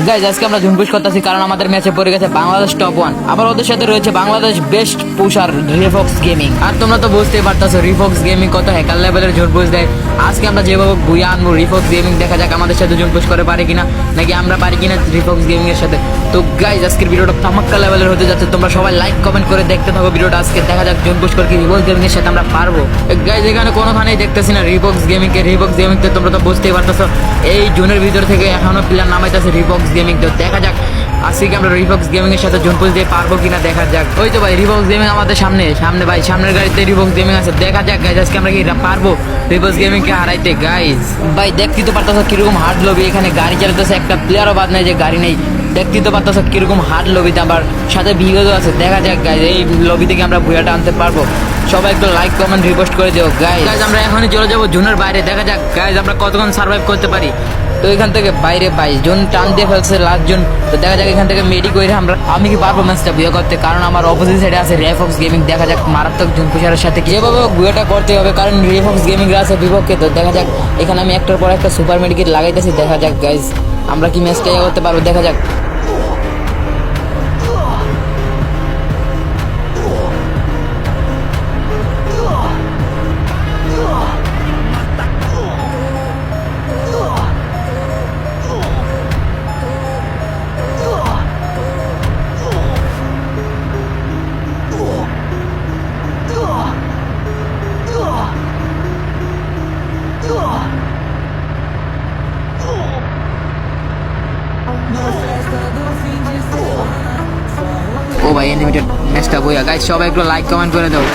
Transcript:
Guys আজকে আমরা ঝুমপুশ করতেছি কারণ আমাদের ম্যাচে পড়ে গেছে বাংলাদেশ টপ 1, আবার ওদের সাথে রয়েছে বাংলাদেশ বেস্ট পুশার রিফক্স গেমিং। আর তোমরা তো বুঝতেই পারতেছো রিফক্স গেমিং কত হ্যাকার লেভেলের ঝুমপুশ দেয়। আজকে আমরা যেভাবে বুয়া আনবো রিফক্স গেমিং, দেখা যাক আমাদের সাথে ঝুমপুশ করে পারে কিনা, নাকি আমরা পারি কিনা রিফক্স গেমিং এর সাথে। তো গাইজ আজকের ভিডিওটা তামাক্কা লেভেলের হতে যাচ্ছে, তোমরা সবাই লাইক কমেন্ট করে দেখতে থাকো ভিডিওটা। আজকে দেখা যাক ঝুমপুশ করে কি রিফক্স গেমিং এর সাথে আমরা পারবো। গাইজ এখানে কোনোখানেই দেখতেছি না রিফক্স গেমিং কে। রিফক্স গেমিং তে তোমরা তো বুঝতেই পারতেছো এই জোনের ভিতর থেকে এখনো প্লেয়ার নামাইতেছে রিফক্স গেমিং। তো দেখা যাক আজকে কি আমরা রিফক্স গেমিং এর সাথে ঝুমপুশ দিয়ে পারবো কিনা, দেখা যাক। ওই তো ভাই রিফক্স গেমিং আমাদের সামনে সামনে ভাই, সামনের গাড়িতে রিফক্স গেমিং আছে। দেখা যাক গাইজ আজকে আমরা কি পারবো রিফক্স গেমিং কে হারাইতে। গাইজ ভাই দেখতে তো পারতেছো কিরকম হার্ড লবি, এখানে গাড়ি চালাতেছে একটা প্লেয়ারও বাদ নাই যে গাড়ি নেই। দেখতে তো পারতেছো কিরকম হার্ড লবিতে, আবার সাথে ভিডিও আছে। দেখা যাক গাইজ এই লবি থেকে আমরা ভুয়াটা আনতে পারবো। সবাই একটু লাইক কমেন্ট রিপোস্ট করে দিও গাইজ। আমরা এখনই চলে যাবো জোনের বাইরে, দেখা যাক গাইজ আমরা কতক্ষণ সার্ভাইভ করতে পারি। তো এখান থেকে বাইরে ভাই জোন টান দিয়ে ফেলছে লাস্ট জোন। তো দেখা যাক এখান থেকে মেডি করে আমি কি পারবো ম্যাচটা বুয়া করতে, কারণ আমার অপোজিট সাইডে আছে রিফক্স গেমিং। দেখা যাক মারাত্মক জোন পুষারের সাথে যেভাবে বুয়াটা করতে হবে, কারণ রিফক্স গেমিং আছে বিপক্ষে। তো দেখা যাক এখানে আমি একটার পর একটা সুপার মেডিকেট লাগাইতেছি। দেখা যাক গাইজ আমরা কি ম্যাচটা করতে পারবো, দেখা যাক। ও ভাই এনিমেটেড ম্যাচটা বইয়া। গাইজ সবাই একটু লাইক কমেন্ট করে দাও।